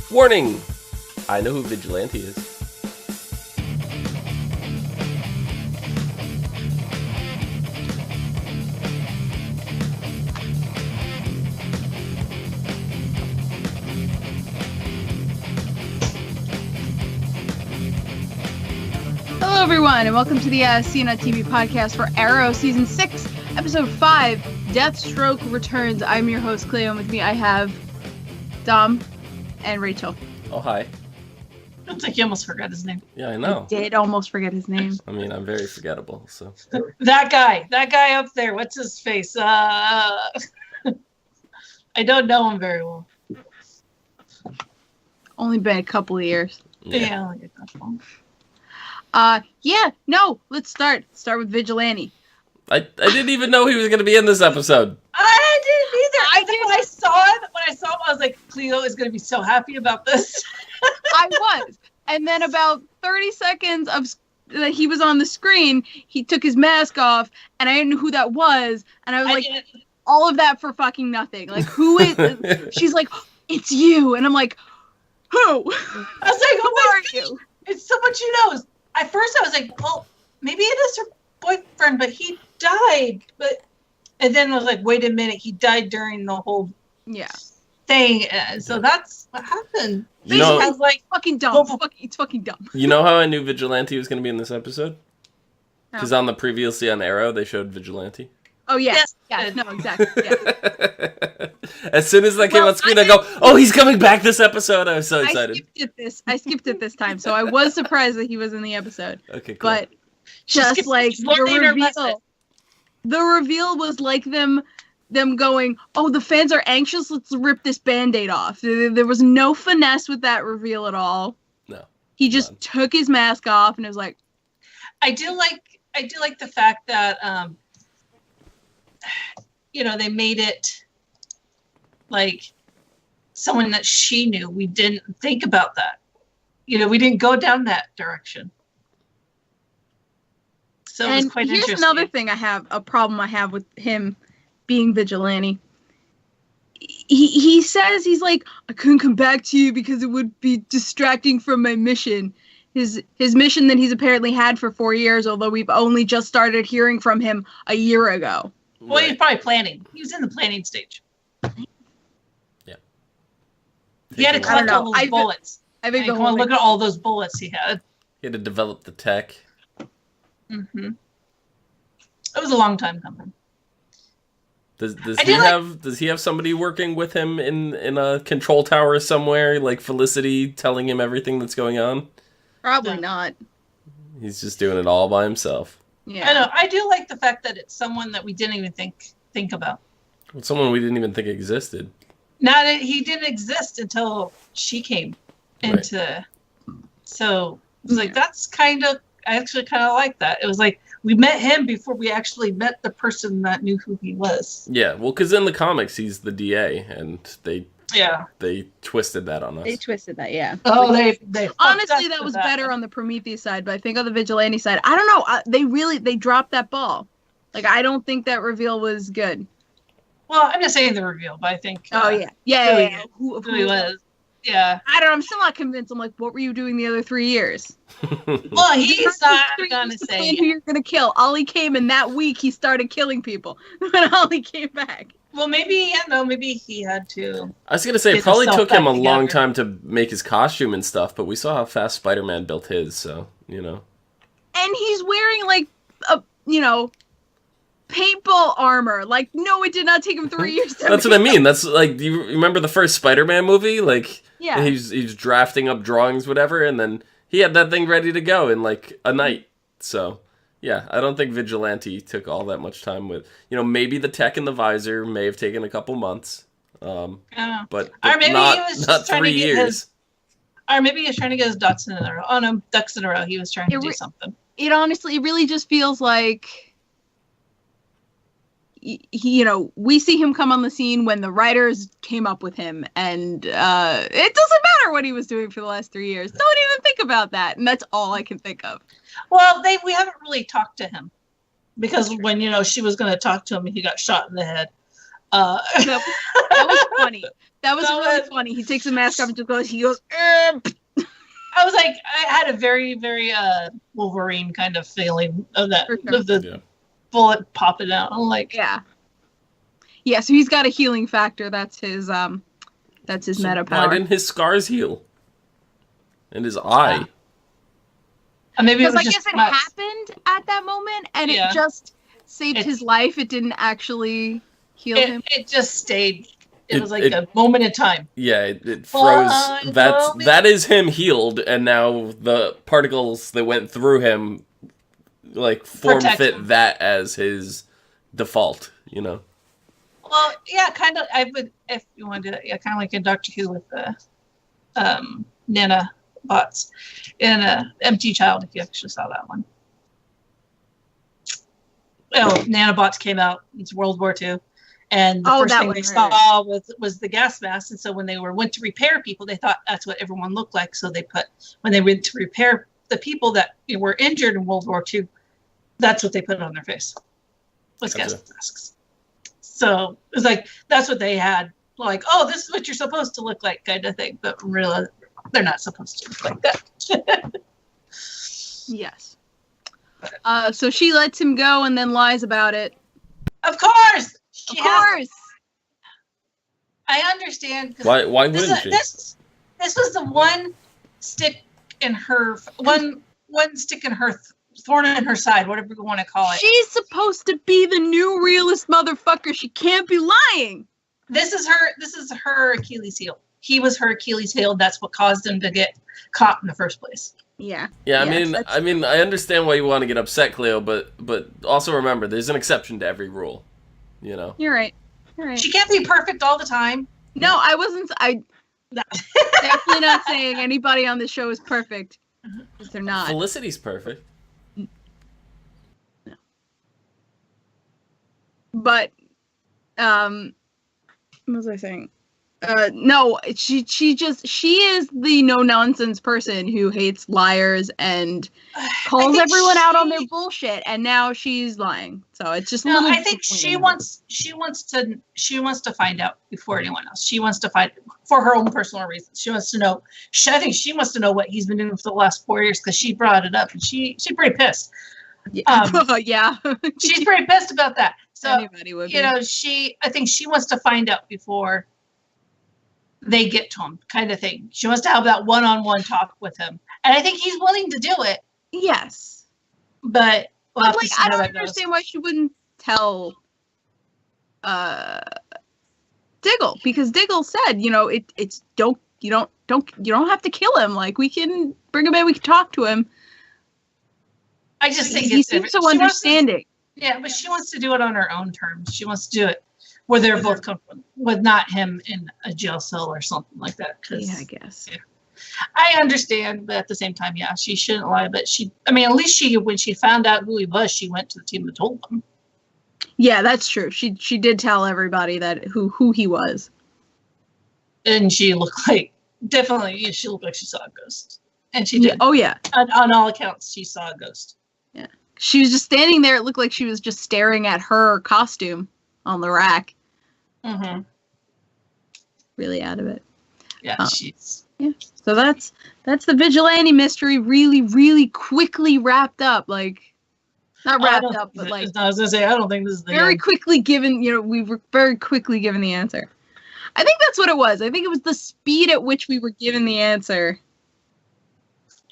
Warning! I know who Vigilante is. Hello, everyone, and welcome to the CNET TV podcast for Arrow Season 6, Episode 5, Deathstroke Returns. I'm your host, Clio, and with me I have Dom and Rachel. Oh, hi. Looks like you almost forgot his name. Yeah, I know. I did almost forget his name. I mean, I'm very forgettable, so. That guy up there, what's his face? I don't know him very well. Only been a couple of years. Yeah, like a couple. Let's start. Start with Vigilante. I didn't even know he was going to be in this episode. I didn't either. When I saw him, I was like, Clio is going to be so happy about this. I was. And then about 30 seconds that he was on the screen, he took his mask off, and I didn't know who that was. And I was like, all of that for fucking nothing. Like, who is... She's like, it's you. And I'm like, who? I was like, who are you? It's someone she knows. At first, I was like, well, maybe it is her boyfriend, but he died. And then I was like, wait a minute, he died during the whole thing. So that's what happened. You know, I was like, fucking dumb. It's fucking dumb. You know how I knew Vigilante was going to be in this episode? Because on the previously on Arrow, they showed Vigilante. Oh, yeah. Yes. No, exactly. Yeah. As soon as that came on screen, I go, oh, he's coming back this episode. I was so excited. I skipped it this time, so I was surprised that he was in the episode. Okay, cool. But just like the reveal was like them going, oh, the fans are anxious, let's rip this Band-Aid off. There was no finesse with that reveal at all. No. He just took his mask off and it was like... I do like the fact that, they made it like someone that she knew. We didn't think about that. We didn't go down that direction. So it was quite interesting. Here's another thing a problem I have with him being Vigilante. He says, he's like, I couldn't come back to you because it would be distracting from my mission. His mission that he's apparently had for 4 years, although we've only just started hearing from him a year ago. Well, he's probably planning. He was in the planning stage. Yeah. He had to collect all those bullets. I think look at all those bullets he had. He had to develop the tech. Mm-hmm. It was a long time coming. Does he have somebody working with him in a control tower somewhere, like Felicity telling him everything that's going on? Probably not. He's just doing it all by himself. Yeah. I know. I do like the fact that it's someone that we didn't even think about. Well, someone we didn't even think existed. Not that he didn't exist until she came into. Right. So it was like that's I actually kind of like that. It was like we met him before we actually met the person that knew who he was. Yeah, well, because in the comics he's the DA, and they twisted that on us. They twisted that, yeah. Oh, they honestly, that was better on the Prometheus side, but I think on the Vigilante side, I don't know. They dropped that ball. Like, I don't think that reveal was good. Well, I'm just saying the reveal, but I think. Yeah. Who he was? Yeah. I don't know. I'm still not convinced. I'm like, what were you doing the other 3 years? Well, he's not gonna say who you're gonna kill. Ollie came, and that week he started killing people when Ollie came back. Well, maybe he had to. I was gonna say, it probably took him a long time to make his costume and stuff, but we saw how fast Spider-Man built his, so, And he's wearing, like, paintball armor. Like, no, it did not take him 3 years to That's what I mean. That's, like, do you remember the first Spider-Man movie? Like, yeah. He's drafting up drawings, whatever, and then he had that thing ready to go in, like, a night, so... Yeah, I don't think Vigilante took all that much time with... maybe the tech in the visor may have taken a couple months. But or maybe not, he was not 3 years. Or maybe he was trying to get his ducks in a row. Oh, no, ducks in a row. He was trying to do something. It honestly, it really just feels like... we see him come on the scene when the writers came up with him, and it doesn't matter what he was doing for the last 3 years. Don't even think about that, and that's all I can think of. Well, we haven't really talked to him because when she was going to talk to him, he got shot in the head. That was funny. That was That really was- funny. He takes the mask off and just goes. He goes. I was like, I had a very, very Wolverine kind of feeling of that, For sure. of the bullet popping out. I'm like, Yeah. Yeah. So he's got a healing factor. That's his meta power. Why didn't his scars heal? And his eye. maybe it Because was I just guess it nuts. happened at that moment, and Yeah. it just saved his life. It didn't actually heal him. It just stayed. It was like It- a moment in time. Yeah, it froze. One That is him healed, and now the particles that went through him, like, form Protect fit him. that as his default. You know. Well, yeah, kind of. I would, if you wanted to, yeah, kind of like in Doctor Who with the nanobots in Empty Child. If you actually saw that one. Well, nanobots came out. It's World War II. And the first that thing one, they right. saw was the gas mask. And so when they went to repair people, they thought that's what everyone looked like. So when they went to repair the people that were injured in World War II, that's what they put on their face, was gas masks. So it was like, that's what they had. Like, oh, this is what you're supposed to look like, kind of thing. But really, they're not supposed to look like that. Yes. So she lets him go and then lies about it. Of course! Of course. I understand. 'Cause Why wouldn't she? This was the one stick in her one stick in her thorn in her side, whatever you want to call it. She's supposed to be the new realist motherfucker. She can't be lying. This is her Achilles heel. He was her Achilles heel. That's what caused him to get caught in the first place. Yeah. Yeah, Yes, I mean, I understand why you want to get upset, Clio, but also remember, there's an exception to every rule. You know. You're right. You're right. She can't be perfect all the time. No, I wasn't. No. Definitely not saying anybody on the show is perfect. Because they're not. Felicity's perfect. No. But, what was I saying? No, she is the no nonsense person who hates liars and calls everyone out on their bullshit, and now she's lying. So it's just a little I think she wants to find out before anyone else. She wants to find for her own personal reasons. She wants to know. I think she wants to know what he's been doing for the last 4 years because she brought it up and she's pretty pissed. Yeah. Yeah. She's pretty pissed about that. So Anybody would be. I think she wants to find out before they get to him, kind of thing. She wants to have that one-on-one talk with him, and I think he's willing to do it. Yes. But we'll have to Like, see I how don't that goes. understand why she wouldn't tell Diggle, because Diggle said, you don't have to kill him. Like, we can bring him in, we can talk to him. I just think he seems so understanding. Yeah, but she wants to do it on her own terms. She wants to do it where they're both comfortable, with not him in a jail cell or something like that. Yeah, I guess. Yeah. I understand, but at the same time, yeah, she shouldn't lie. But at least when she found out who he was, she went to the team and told them. Yeah, that's true. She did tell everybody that who he was. And she looked like, definitely, she looked like she saw a ghost. And she did. Yeah, oh, yeah. On all accounts, she saw a ghost. Yeah. She was just standing there. It looked like she was just staring at her costume on the rack. Mm-hmm. Really out of it. Yeah, she's... Yeah. So that's the vigilante mystery really, really quickly wrapped up. Like, not wrapped up, but like... I was going to say, I don't think this is the very end. quickly given, we were very quickly given the answer. I think that's what it was. I think it was the speed at which we were given the answer.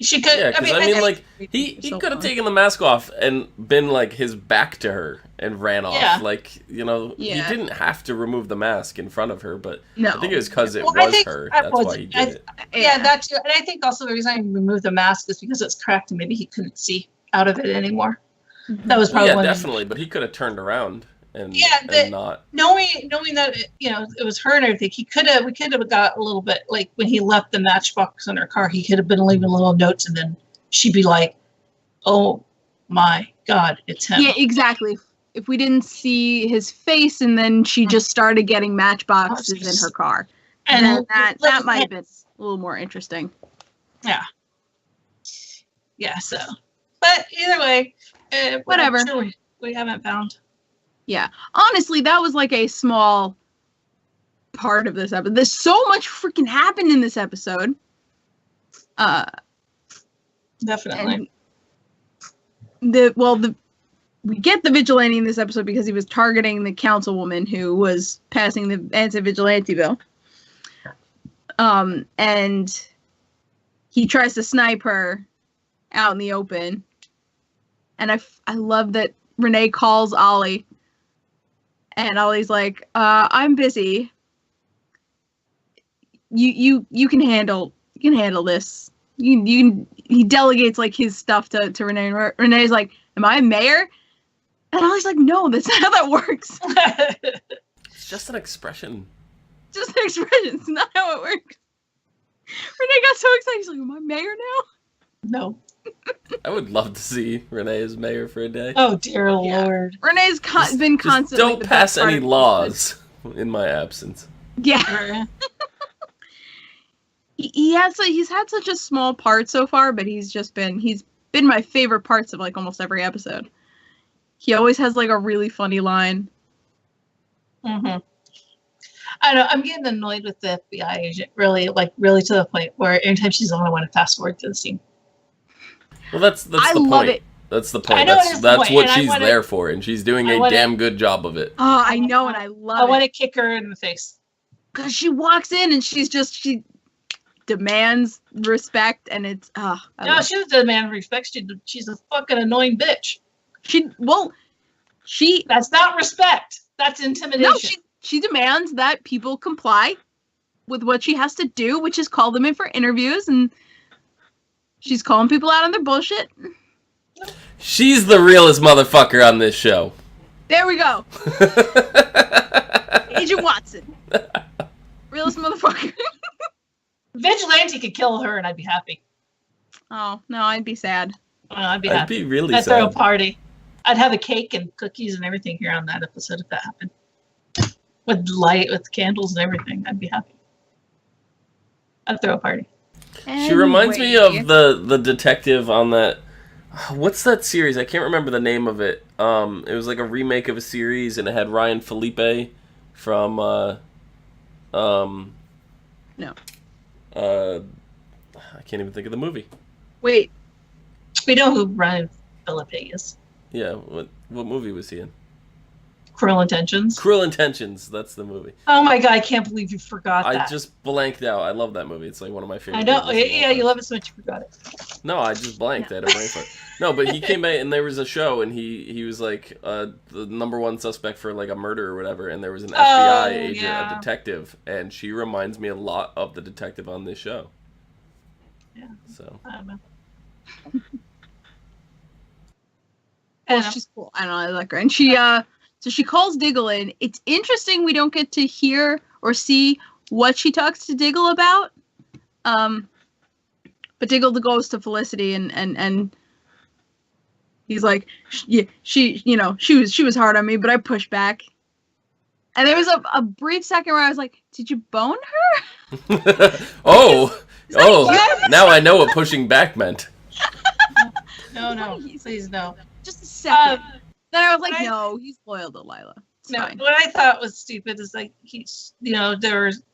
She could... Yeah, because I mean, like, he so could have fun. taken the mask off and been, like, his back to her and ran off. Yeah. Like, he didn't have to remove the mask in front of her, but No. I think it was because it Well, I was think her. that That's was- why he did it. Yeah, that too. And I think also the reason I removed the mask is because it's cracked and maybe he couldn't see out of it anymore. That was probably Yeah, one of the- definitely, but he could have turned around and, Yeah, and not. knowing that it was her and everything, we could have got a little bit, like when he left the matchbox in her car, he could have been leaving little notes, and then she'd be like, "Oh my God, it's him." Yeah, exactly. If we didn't see his face and then she just started getting matchboxes in her car, And then that might have been a little more interesting. Yeah. So, but either way, Whatever. I'm sure we haven't found. Yeah. Honestly, that was like a small part of this episode. There's so much freaking happened in this episode. Definitely. We get the vigilante in this episode because he was targeting the councilwoman who was passing the anti-vigilante bill. And he tries to snipe her out in the open. And I love that Renee calls Ollie. And Ollie's like, I'm busy. You can handle this. He delegates like his stuff to Renee. And Renee's like, am I a mayor? And Ollie's like, no, that's not how that works. It's just an expression. Just an expression. It's not how it works. Renee got so excited. She's like, am I mayor now? No. I would love to see Renee as mayor for a day. Oh, dear Lord. Renee's been constantly. Don't pass any laws in my absence. Yeah. He's had such a small part so far, but he's been my favorite parts of like almost every episode. He always has like a really funny line. Mm-hmm. I know, I'm getting annoyed with the FBI agent, really to the point where anytime she's on, I want to fast forward to the scene. Well, that's the point. Love it. That's the point. I know That's what she's there for, and she's doing a damn good job of it. Oh, I know, and I love it. I want to kick her in the face. Because she walks in and she demands respect, and it's No, she doesn't demand respect. She's a fucking annoying bitch. That's not respect. That's intimidation. No, she demands that people comply with what she has to do, which is call them in for interviews, and she's calling people out on their bullshit. She's the realest motherfucker on this show. There we go. Agent Watson. Realest motherfucker. Vigilante could kill her and I'd be happy. Oh, no, I'd be sad. Oh, I'd be happy. I'd be really I'd sad. throw a party. I'd have a cake and cookies and everything here on that episode if that happened. With light, with candles and everything. I'd be happy. I'd throw a party. She reminds me of the detective on that. What's that series? I can't remember the name of it. It was like a remake of a series, and it had Ryan Felipe from. No. I can't even think of the movie. Wait. We know who Ryan Felipe is. Yeah, what movie was he in? Cruel Intentions. Cruel Intentions, that's the movie. Oh my god, I can't believe you forgot that. I just blanked out. I love that movie. It's like one of my favorite I know. movies Yeah, you love it so much you forgot it. No, I just blanked. I had a brain fart. No, but he came out and there was a show and he was like the number one suspect for like a murder or whatever, and there was an FBI agent, a detective, and she reminds me a lot of the detective on this show. Yeah. So. I don't know. She's cool. I don't know. I like her. And she, so she calls Diggle in. It's interesting we don't get to hear or see what she talks to Diggle about. But Diggle goes to Felicity and he's like, yeah, she was hard on me, but I pushed back. And there was a brief second where I was like, did you bone her? Oh, now I know what pushing back meant. No, please no. Just a second. Then I was like, no, he's loyal to Lila. It's fine. What I thought was stupid is like he's, his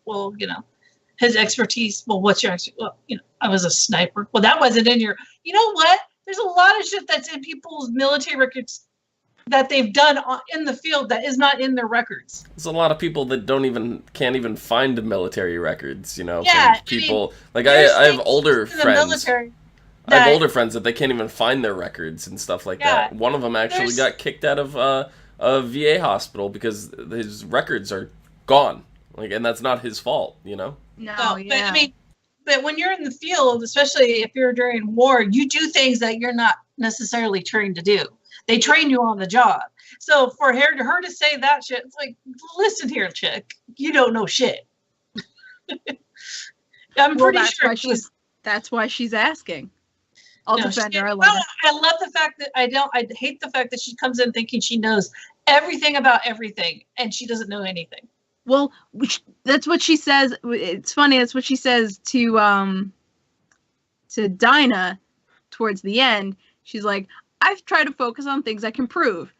expertise. Well, what's your expertise? Well, I was a sniper. Well, that wasn't in your. You know what? There's a lot of shit that's in people's military records that they've done in the field that is not in their records. There's a lot of people that can't even find the military records. Yeah, from people I have older friends. I have older friends that they can't even find their records and stuff like that. One of them actually got kicked out of a VA hospital because his records are gone. And that's not his fault, No, yeah. But when you're in the field, especially if you're during war, you do things that you're not necessarily trained to do. They train you on the job. So for her to say that shit, it's like, listen here, chick, you don't know shit. I'm pretty sure that's why she's asking. I'll defend her. I love it. I love the fact that I hate the fact that she comes in thinking she knows everything about everything and she doesn't know anything. Well, that's what she says. It's funny. That's what she says to Dinah towards the end. She's like, I've tried to focus on things I can prove.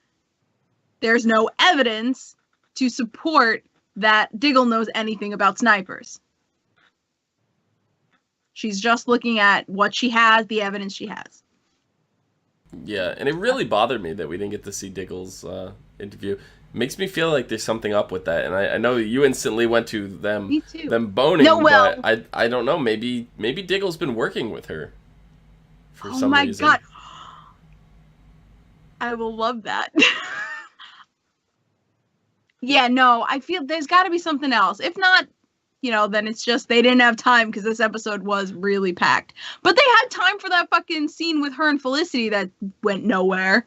there's no evidence to support that Diggle knows anything about snipers. She's just looking at what she has, the evidence she has. Yeah, and it really bothered me that we didn't get to see Diggle's interview. Makes me feel like there's something up with that, and I know you instantly went to them boning, No, well, but I don't know. Maybe Diggle's been working with her for some reason. Oh my god, I will love that. Yeah, no, I feel there's got to be something else. If not, then it's just they didn't have time because this episode was really packed. But they had time for that fucking scene with her and Felicity that went nowhere.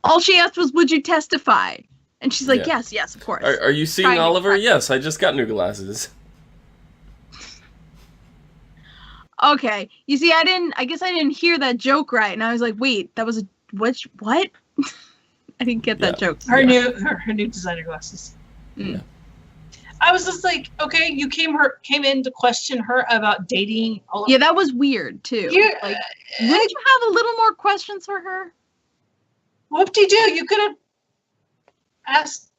All she asked was, "Would you testify?" And she's like, "Yes, of course." Are you seeing Oliver? Yes, I just got new glasses. Okay, you see, I guess I didn't hear that joke right, and I was like, "Wait, that was a what?" I didn't get that joke. Her new designer glasses. Yeah. I was just like, okay, you came in to question her about dating. Yeah, that was weird too. Like, wouldn't you have a little more questions for her? Whoop-de-doo, you could have asked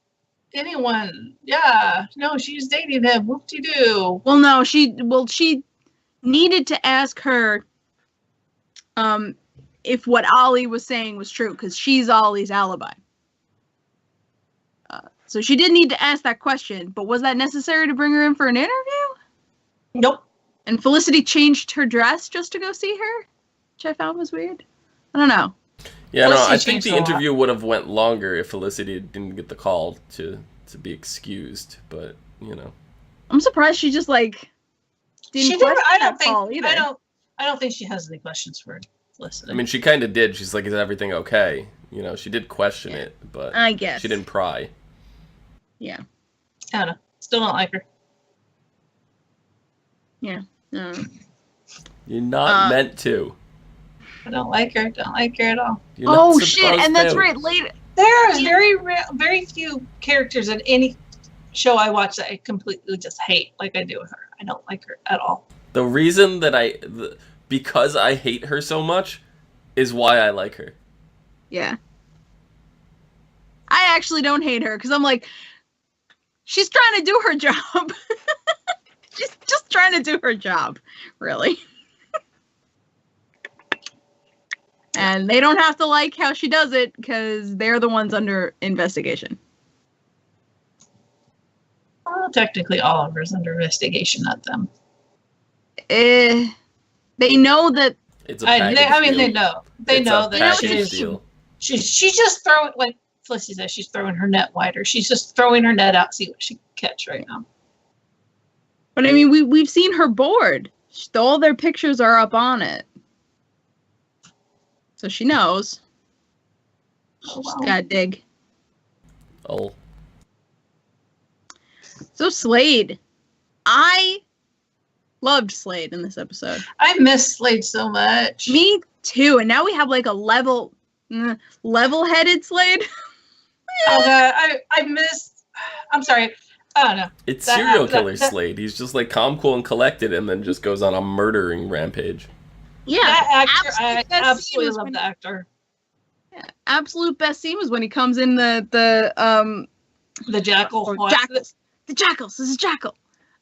anyone. Yeah, no, she's dating him. Whoop-de-doo. Well, no, she needed to ask her if what Ollie was saying was true, because she's Ollie's alibi. So she did need to ask that question, but was that necessary to bring her in for an interview? Nope. And Felicity changed her dress just to go see her, which I found was weird. I don't know. Yeah, no, I think the interview would have went longer if Felicity didn't get the call to be excused, but, I'm surprised she just, didn't call either. I don't think she has any questions for Felicity. I mean, she kind of did. She's like, is everything okay? She did question it, but I guess she didn't pry. Yeah. I don't know. Still don't like her. Yeah. No. You're not meant to. I don't like her. Don't like her at all. Oh shit! And that's right. Later, there's very few characters in any show I watch that I completely just hate, like I do with her. I don't like her at all. The reason that because I hate her so much is why I like her. Yeah. I actually don't hate her because I'm like, she's trying to do her job. She's just trying to do her job, really. And they don't have to like how she does it because they're the ones under investigation. Well, technically Oliver's under investigation, not them. They know that. It's a package deal. They know. They know that she's just throwing, like Felicity says, she's throwing her net wider. She's just throwing her net out, see what she can catch right now. But I mean, we've seen her board. All their pictures are up on it. So she knows. Oh, wow. She's gotta dig. Oh. So Slade. I loved Slade in this episode. I miss Slade so much. Me too. And now we have like a level-headed Slade. I miss. I'm sorry. I don't know. It's serial killer Slade. He's just like calm, cool, and collected, and then just goes on a murdering rampage. Yeah, that actor, I absolutely love the actor. Yeah, absolute best scene was when he comes in the jackal. Jackals. The jackals. This is Jackal.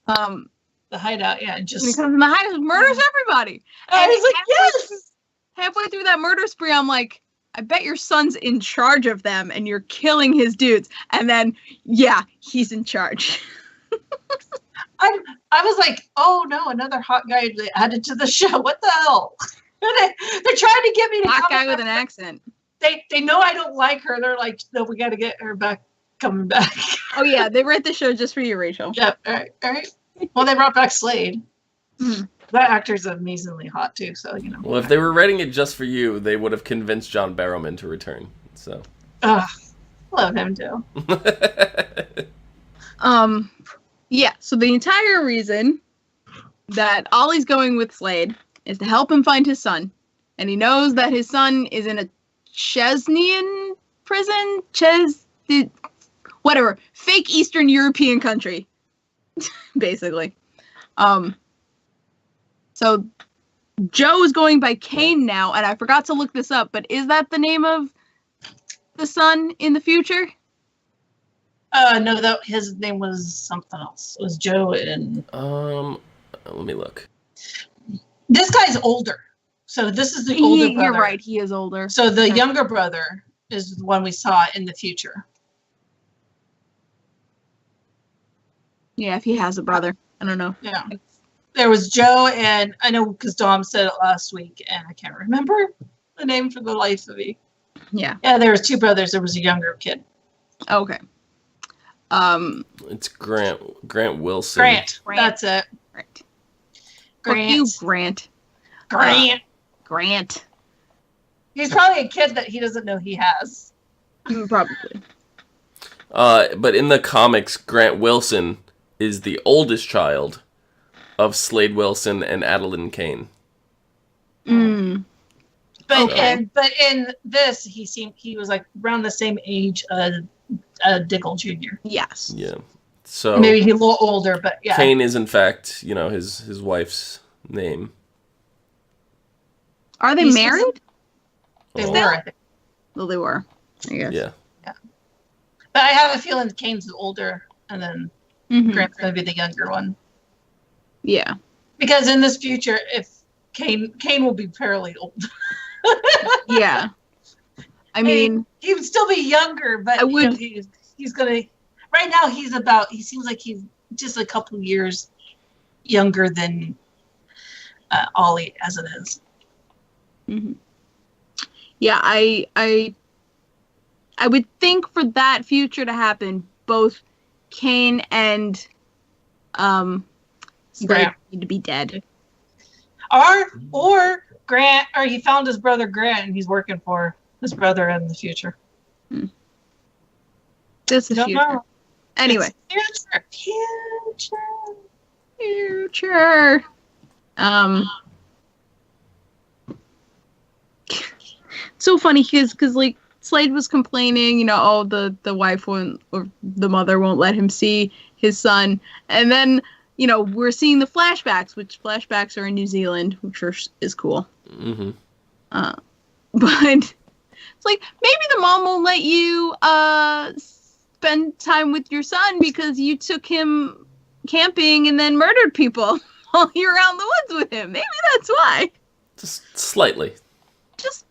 The hideout. Yeah, and just when he comes in the hideout, murders everybody. And he's like, yes. Halfway through that murder spree, I'm like, I bet your son's in charge of them, and you're killing his dudes. And then, yeah, he's in charge. I was like, oh no, another hot guy they added to the show. What the hell? They're trying to get me to hot guy with an accent. They know I don't like her. They're like, no, we got to get her coming back. Oh yeah, they wrote the show just for you, Rachel. Yep. All right. Well, they brought back Slade. Mm-hmm. That actor's amazingly hot too. So Well, if they were writing it just for you, they would have convinced John Barrowman to return. So. Love him too. Yeah, so the entire reason that Ollie's going with Slade is to help him find his son. And he knows that his son is in a Chesnian prison? Whatever. Fake Eastern European country. Basically. So Joe is going by Kane now, and I forgot to look this up, but is that the name of the son in the future? No, that his name was something else. It was Joe, and let me look. this guy's older. So this is the older brother. You're right, he is older. So the younger brother is the one we saw in the future. Yeah, if he has a brother. I don't know. Yeah. There was Joe, and I know because Dom said it last week, and I can't remember the name for the life of me. Yeah. Yeah, there was 2 brothers. There was a younger kid. Okay. It's Grant Wilson. Grant. That's it. Grant. Grant. Fuck you, Grant. Grant. He's probably a kid that he doesn't know he has. Probably. But in the comics, Grant Wilson is the oldest child of Slade Wilson and Adeline Kane. But in this, he was like around the same age as Diggle Jr. Yes. Yeah. So maybe he's a little older, but yeah. Kane is in fact, his wife's name. Are they married? They were, I think. Well, they were. I guess. Yeah. But I have a feeling Kane's older, and then Grant's going to be the younger one. Yeah. Because in this future, if Kane will be fairly old. Yeah. I mean, he would still be younger, but he's going to. Right now, he seems like he's just a couple years younger than Ollie as it is. Mm-hmm. Yeah, I would think for that future to happen, both Kane and Grant need to be dead. Or Grant, or he found his brother Grant, and he's working for his brother in the future. This is future. Know. Anyway. Future. So funny because like Slade was complaining, the wife won't, or the mother won't let him see his son, and then we're seeing the flashbacks, which flashbacks are in New Zealand, which is cool. Mm-hmm. But it's like maybe the mom won't let you spend time with your son because you took him camping and then murdered people while you're out in the woods with him. Maybe that's why. Just slightly. Just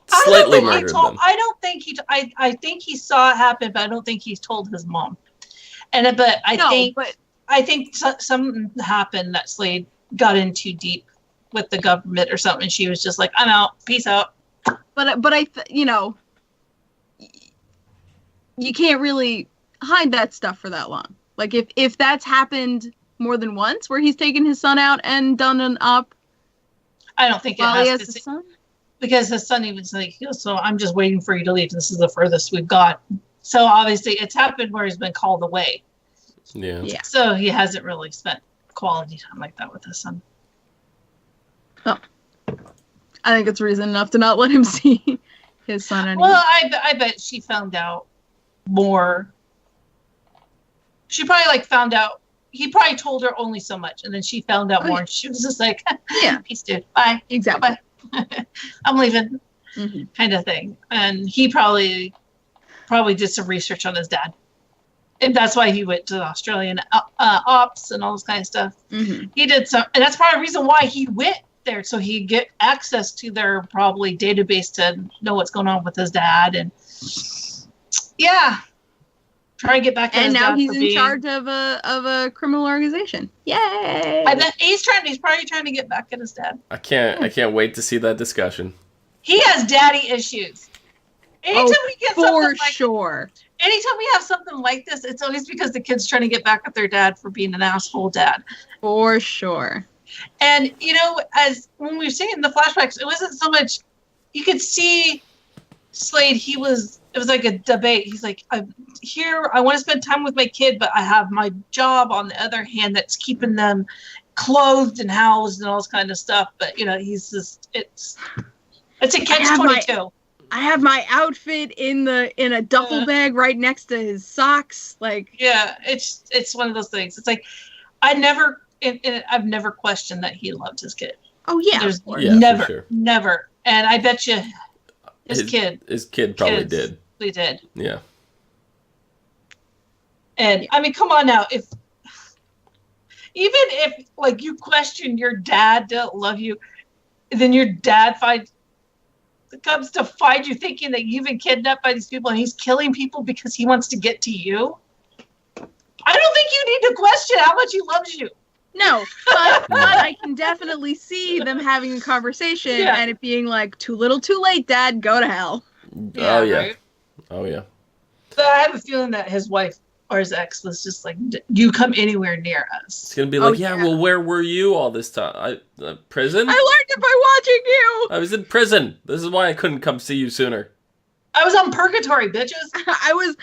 slightly murdered them. I don't think I think he saw it happen, but I don't think he's told his mom. I think something happened that Slade got in too deep with the government or something. She was just like, "I'm out, peace out." But you can't really hide that stuff for that long. Like if that's happened more than once, where he's taken his son out and done an op. I don't think it has has his son. Because his son even said, so I'm just waiting for you to leave. This is the furthest we've got. So obviously it's happened where he's been called away. Yeah. So he hasn't really spent quality time like that with his son. Oh. I think it's reason enough to not let him see his son anymore. Well, I bet she found out more. She probably found out. He probably told her only so much, and then she found out more. And she was just like, "Yeah, peace, dude. Bye. Exactly. Bye. I'm leaving," mm-hmm. kind of thing. And he probably did some research on his dad, and that's why he went to the Australian ops and all this kind of stuff. Mm-hmm. He did some, and that's probably the reason why he went there, so he'd get access to their probably database to know what's going on with his dad, and try to get back. And now he's in charge of a criminal organization. Yay! I bet he's probably trying to get back at his dad. I can't wait to see that discussion. He has daddy issues. Anytime we get for sure. Anytime we have something like this, it's always because the kid's trying to get back at their dad for being an asshole dad. For sure. And as when we were seeing the flashbacks, it wasn't so much. You could see Slade. It was like a debate. He's like, I'm here. I want to spend time with my kid, but I have my job on the other hand that's keeping them clothed and housed and all this kind of stuff. But he's just it's a catch-22. I have my outfit in a duffel bag right next to his socks. It's one of those things. It's like I've never questioned that he loved his kid. Oh yeah, never. And I bet you his kid probably did. They did. Yeah. And I mean, come on now. Even if like you question your dad don't love you, then your dad comes to find you thinking that you've been kidnapped by these people and he's killing people because he wants to get to you. I don't think you need to question how much he loves you. No, but I can definitely see them having a conversation and it being like, too little, too late, Dad, go to hell. Oh yeah. Right? Oh yeah. But I have a feeling that his wife or his ex was just like, you come anywhere near us. It's gonna be like, well, where were you all this time? Prison? I learned it by watching you. I was in prison. This is why I couldn't come see you sooner. I was on purgatory, bitches. I was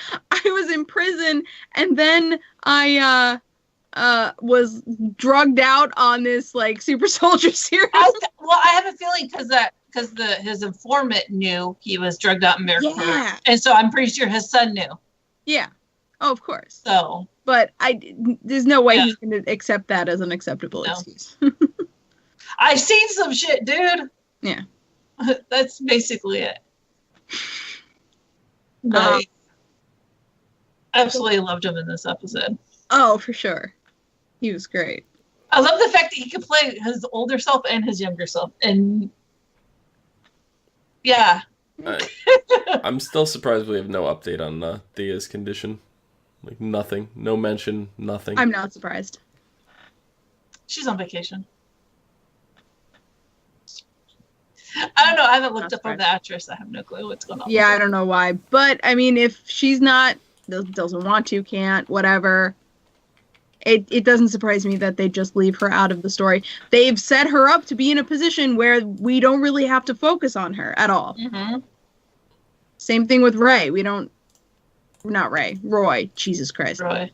in prison, and then I was drugged out on this like super soldier series. I have a feeling because his informant knew he was drugged out in America, and so I'm pretty sure his son knew. Yeah. Oh, of course. So, but there's no way he's going to accept that as an acceptable excuse. I've seen some shit, dude. Yeah. That's basically it. I absolutely loved him in this episode. Oh, for sure. He was great. I love the fact that he could play his older self and his younger self. And yeah. I'm still surprised we have no update on Thea's condition. Like nothing. No mention, nothing. I'm not surprised. She's on vacation. I don't know. I haven't looked up on the actress. I have no clue what's going on. Yeah, I don't know why. But, I mean, if she's not, doesn't want to, can't, whatever, it doesn't surprise me that they just leave her out of the story. They've set her up to be in a position where we don't really have to focus on her at all. Mm-hmm. Same thing with Ray. Not Ray. Roy. Jesus Christ. Roy.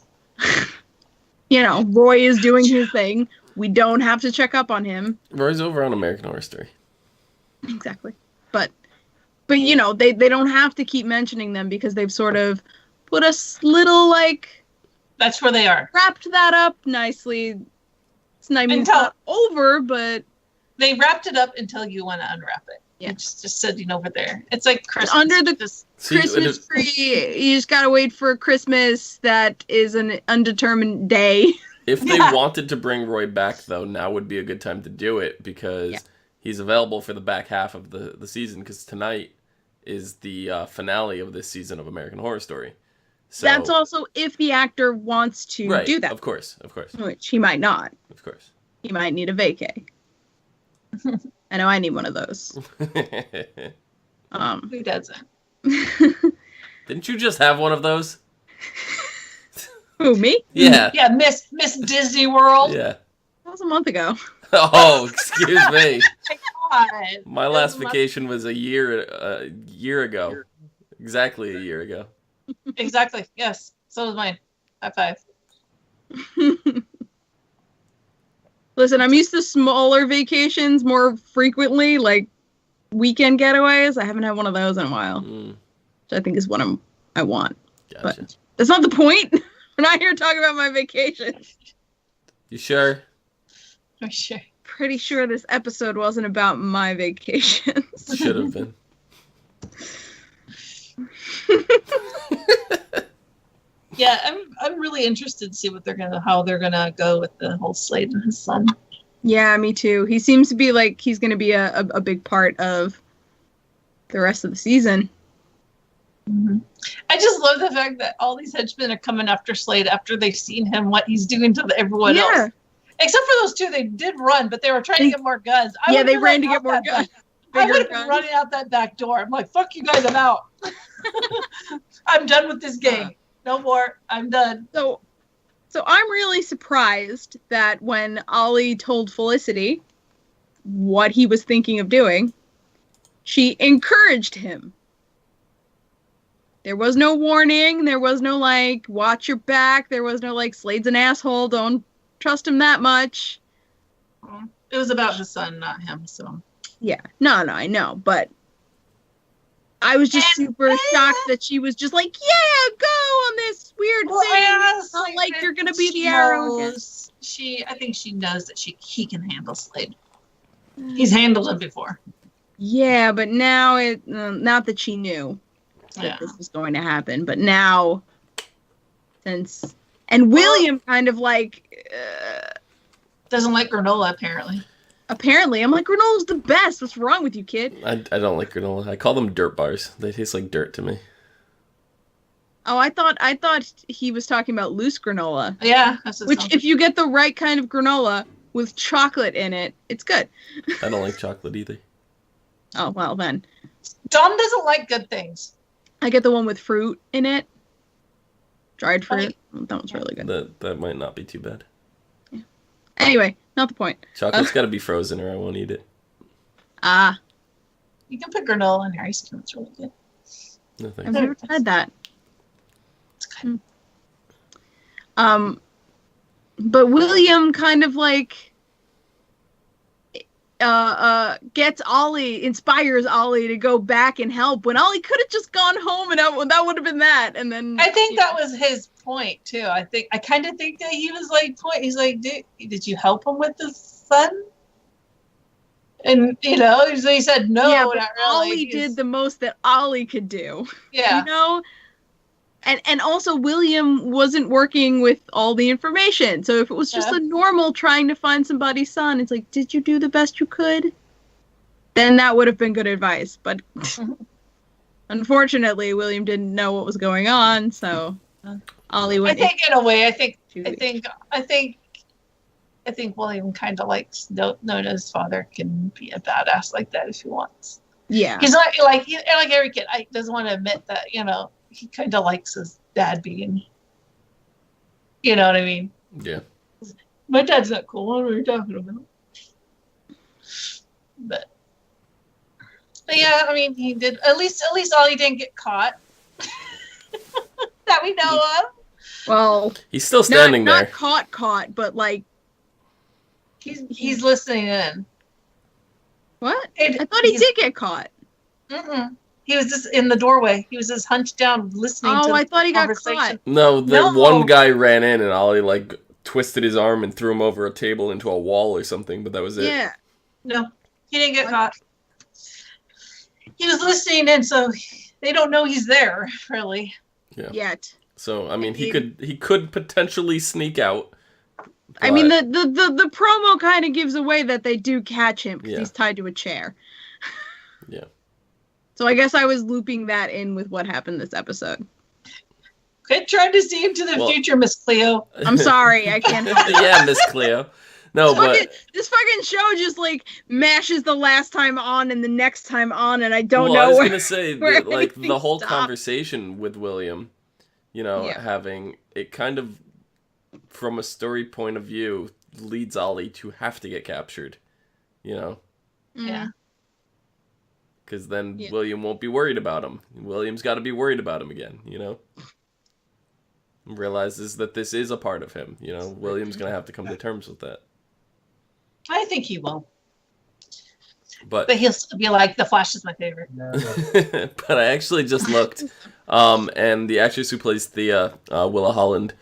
Roy is doing his thing. We don't have to check up on him. Roy's over on American Horror Story. Exactly. But they don't have to keep mentioning them because they've sort of put a little, like... That's where they are. Wrapped that up nicely. It's not over, but... They wrapped it up until you want to unwrap it. Yeah. It's just sitting over there. It's like Christmas. Under the Christmas tree, you just gotta wait for Christmas that is an undetermined day. If they wanted to bring Roy back, though, now would be a good time to do it because... He's available for the back half of the season because tonight is the finale of this season of American Horror Story. So, that's also if the actor wants to do that. Of course. Which he might not. Of course. He might need a vacay. I know I need one of those. Who doesn't? Didn't you just have one of those? Who, me? Yeah. Yeah, Miss Disney World. Yeah. That was a month ago. Oh, excuse me. God. My last vacation was a year ago. Exactly a year ago. Exactly. Yes. So was mine. High five. Listen, I'm used to smaller vacations more frequently, like weekend getaways. I haven't had one of those in a while, which I think is what I want. Gotcha. But that's not the point. We're not here talking about my vacation. You sure? I'm sure. Pretty sure this episode wasn't about my vacations. Should have been. Yeah, I'm really interested to see how they're gonna go with the whole Slade and his son. Yeah, me too. He seems to be like he's gonna be a big part of the rest of the season. Mm-hmm. I just love the fact that all these henchmen are coming after Slade after they've seen him, what he's doing to everyone else. Except for those two, they did run, but they were trying to get more guns. They ran to get more guns. I would have been running out that back door. I'm like, fuck you guys, I'm out. I'm done with this game. No more. I'm done. So I'm really surprised that when Ollie told Felicity what he was thinking of doing, she encouraged him. There was no warning. There was no, like, watch your back. There was no, like, Slade's an asshole. Don't trust him that much. It was about his son, not him, so. Yeah. No, I know. But I was just super shocked that she was just like, yeah, go on this weird thing. It's not like you're going to be the arrow again. I think she knows that he can handle Slade. He's handled him before. Yeah, but now not that she knew. that this was going to happen. But now, and William kind of like doesn't like granola apparently. Apparently, I'm like, granola's the best. What's wrong with you, kid? I don't like granola. I call them dirt bars. They taste like dirt to me. Oh, I thought he was talking about loose granola. Yeah, which if you get the right kind of granola with chocolate in it, it's good. I don't like chocolate either. Oh, well then. Dom doesn't like good things. I get the one with fruit in it. Dried fruit. That one's really good. That might not be too bad. Yeah. Anyway, not the point. Chocolate's got to be frozen or I won't eat it. Ah. You can put granola in your ice cream. It's really good. No thanks. I've never tried that. It's good. But William kind of like gets Ollie, inspires Ollie to go back and help when Ollie could have just gone home and that would have been that. And then I think that was his point too. I kind of think that he was like he's like, did you help him with the sun? And he said no. Yeah, not but really. Ollie did the most that Ollie could do. Yeah. And also William wasn't working with all the information. So if it was just a normal trying to find somebody's son, it's like, did you do the best you could? Then that would have been good advice. But unfortunately, William didn't know what was going on, so Ollie went. I think in a way, I think William kind of likes knowing his father can be a badass like that if he wants. Yeah. He's like every kid. I doesn't want to admit that, he kind of likes his dad being, you know what I mean? Yeah. My dad's not cool. What are you talking about? But yeah, I mean, he did at least Ollie didn't get caught that we know of. Well, he's still standing there. Not caught, but like he's listening in. What? I thought he did get caught. Mm-mm. He was just in the doorway. He was just hunched down listening to I thought he got conversation. caught. No, one guy ran in and Ollie like twisted his arm and threw him over a table into a wall or something, but that was it. Yeah. No, he didn't get caught. He was listening in, so they don't know he's there, really. Yeah. Yet. So I mean, he could potentially sneak out. I mean, the promo kind of gives away that they do catch him because he's tied to a chair. Yeah. So I guess I was looping that in with what happened this episode. Quit trying to see into the future, Miss Clio. I'm sorry, I can't help it. Yeah, Miss Clio. No, this fucking show just like mashes the last time on and the next time on, and I don't know. I was gonna say like the whole stops. conversation with William, having it kind of from a story point of view leads Ollie to have to get captured, Yeah. Because then William won't be worried about him. William's got to be worried about him again, Realizes that this is a part of him, William's going to have to come to terms with that. I think he will. But he'll be like, The Flash is my favorite. But I actually just looked, and the actress who plays Thea, Willa Holland,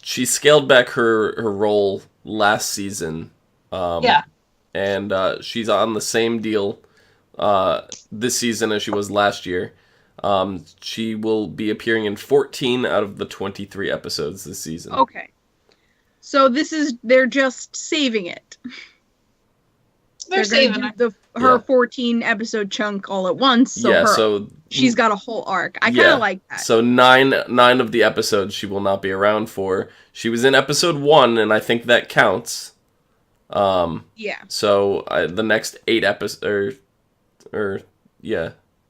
she scaled back her role last season. And she's on the same deal this season as she was last year. She will be appearing in 14 out of the 23 episodes this season. Okay. So they're just saving it. They're saving her 14 episode chunk all at once. So she's got a whole arc. I kind of like that. So nine of the episodes she will not be around for. She was in episode 1, and I think that counts. So the next 8 episodes, I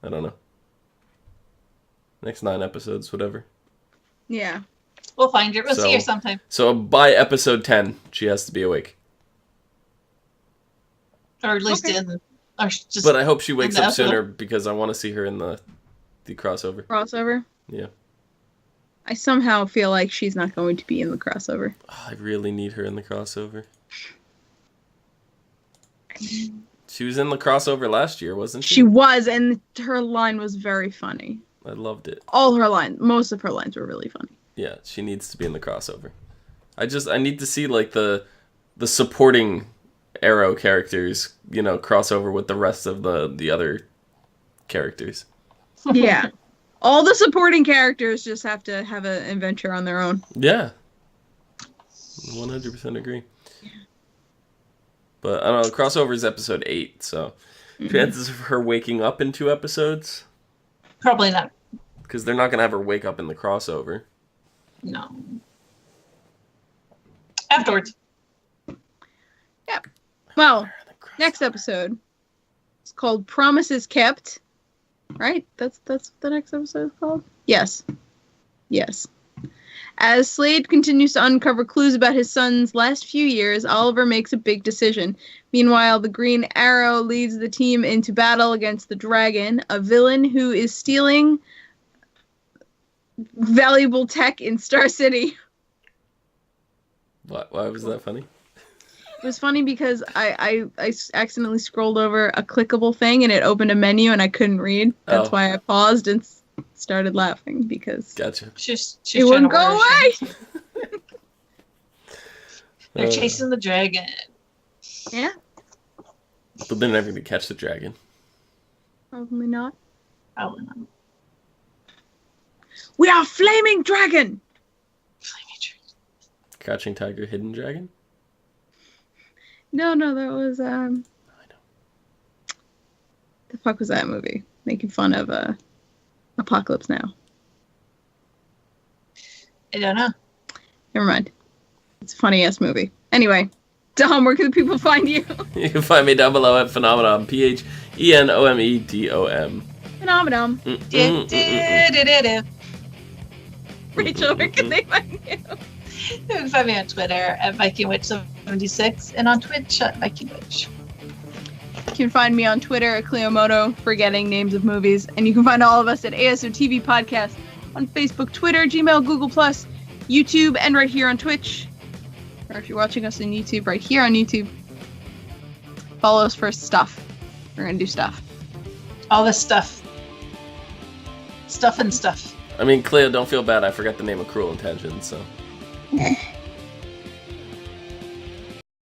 don't know. Next 9 episodes, whatever. Yeah. We'll find her. We'll see her sometime. So by episode 10, she has to be awake. Or at least But I hope she wakes up sooner because I want to see her in the crossover. Crossover? Yeah. I somehow feel like she's not going to be in the crossover. Oh, I really need her in the crossover. She was in the crossover last year, wasn't she? She was, and her line was very funny. I loved it. All her lines, most of her lines were really funny. Yeah, she needs to be in the crossover. I need to see like the supporting Arrow characters, crossover with the rest of the other characters. Yeah. All the supporting characters just have to have an adventure on their own. Yeah. 100% agree. But, I don't know, crossover is episode 8, so chances of her waking up in 2 episodes? Probably not. Because they're not going to have her wake up in the crossover. No. Afterwards. Yep. Well, next episode is called Promises Kept. Right? That's what the next episode is called? Yes. Yes. As Slade continues to uncover clues about his son's last few years, Oliver makes a big decision. Meanwhile, the Green Arrow leads the team into battle against the Dragon, a villain who is stealing valuable tech in Star City. Why was that funny? It was funny because I accidentally scrolled over a clickable thing and it opened a menu and I couldn't read. That's why I paused and started laughing because Gotcha. She's it wouldn't go away. They're chasing the dragon. Yeah. But they're never going to catch the dragon. Probably not. Probably not. We are flaming dragon. Flaming dragon. Crouching Tiger, Hidden Dragon? No, that was I know. the fuck was that movie? Making fun of Apocalypse Now. I don't know. Never mind. It's a funny ass movie. Anyway, Dom, where can the people find you? You can find me down below at Phenomenon, PHENOMEDOM. Phenomenon. Do-do-do-do-do. Rachel, where can they find you? You can find me on Twitter at VikingWitch76 and on Twitch at VikingWitch. You can find me on Twitter at Cleomoto, forgetting names of movies. And you can find all of us at ASOTV Podcast on Facebook, Twitter, Gmail, Google+, YouTube, and right here on Twitch. Or if you're watching us on YouTube, right here on YouTube. Follow us for stuff. We're going to do stuff. All this stuff. Stuff and stuff. I mean, Clio, don't feel bad. I forgot the name of Cruel Intentions, so...